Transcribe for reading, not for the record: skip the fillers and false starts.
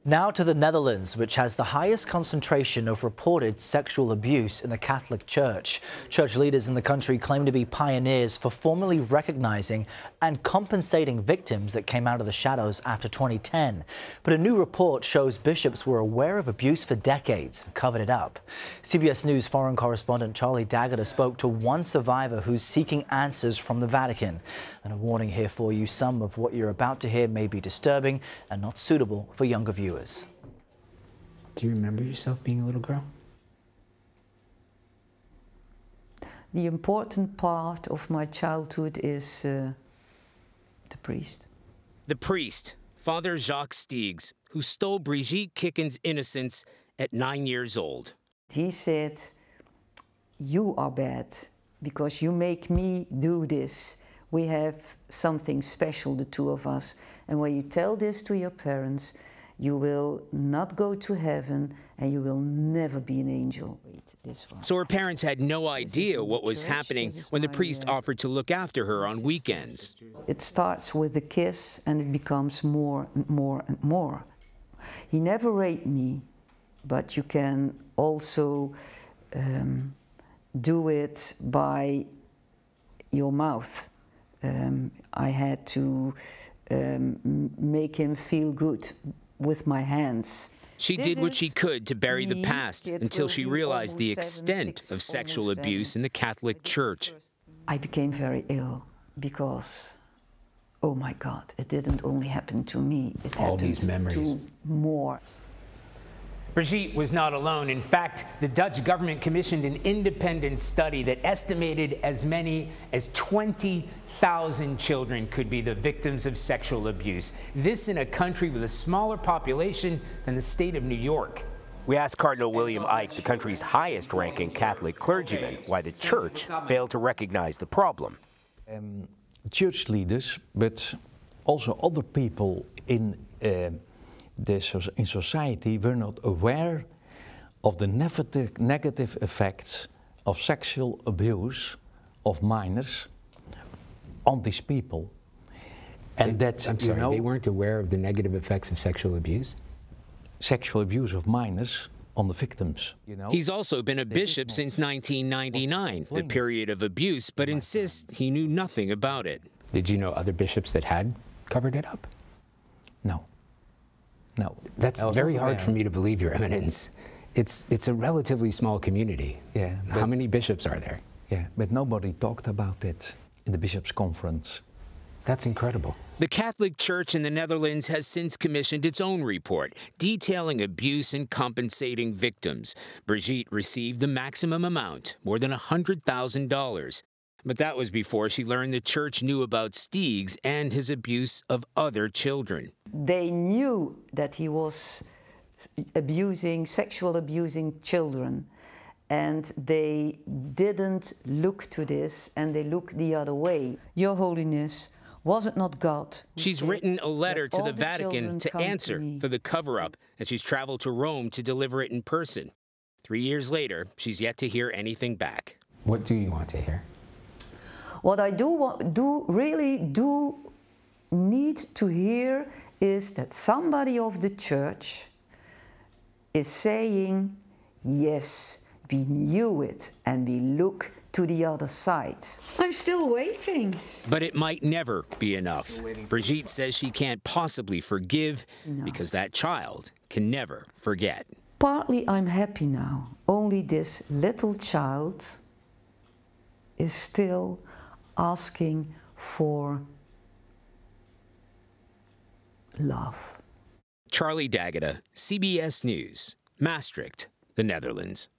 Now to the Netherlands, which has the highest concentration of reported sexual abuse in the Catholic Church. Church leaders in the country claim to be pioneers for formally recognizing and compensating victims that came out of the shadows after 2010. But a new report shows bishops were aware of abuse for decades and covered it up. CBS News foreign correspondent Charlie Daggett spoke to one survivor who's seeking answers from the Vatican. And a warning here for you, some of what you're about to hear may be disturbing and not suitable for younger viewers. Do you remember yourself being a little girl? The important part of my childhood is the priest. The priest, Father Jacques Steegs, who stole Brigitte Kikken's innocence at 9 years old. He said, "You are bad because you make me do this. We have something special, the two of us. And when you tell this to your parents, you will not go to heaven and you will never be an angel." So her parents had no idea what was happening when the priest offered to look after her on weekends. It starts with a kiss and it becomes more and more and more. He never raped me, but you can also do it by your mouth. I had to make him feel good with my hands. She did what she could to bury the past until she realized the extent of sexual abuse in the Catholic Church. I became very ill because, oh my God, it didn't only happen to me. It happened to more. Brigitte was not alone. In fact, the Dutch government commissioned an independent study that estimated as many as 20,000 children could be the victims of sexual abuse. This in a country with a smaller population than the state of New York. We asked Cardinal William Ike, the country's highest-ranking Catholic clergyman, why the church failed to recognize the problem. Church leaders, but also other people in society were not aware of the negative effects of sexual abuse of minors on these people. And that, I'm sorry, they weren't aware of the negative effects of sexual abuse? Sexual abuse of minors on the victims. He's also been a bishop since 1999, the period of abuse, but insists he knew nothing about it. Did you know other bishops that had covered it up? No. No. That's very hard for me to believe, Your Eminence. It's a relatively small community. Yeah. How many bishops are there? Yeah, but nobody talked about it in the bishops' conference. That's incredible. The Catholic Church in the Netherlands has since commissioned its own report detailing abuse and compensating victims. Brigitte received the maximum amount, more than $100,000. But that was before she learned the church knew about Steegs and his abuse of other children. They knew that he was sexually abusing children, and they didn't look to this, and they looked the other way. Your Holiness, was it not God? She's written a letter to the Vatican to answer for the cover-up, and she's traveled to Rome to deliver it in person. 3 years later, she's yet to hear anything back. What do you want to hear? What I really need to hear is that somebody of the church is saying, yes, we knew it and we look to the other side. I'm still waiting. But it might never be enough. Brigitte says she can't possibly forgive because that child can never forget. Partly I'm happy now. Only this little child is still asking for love. Charlie Daggett, CBS News, Maastricht, the Netherlands.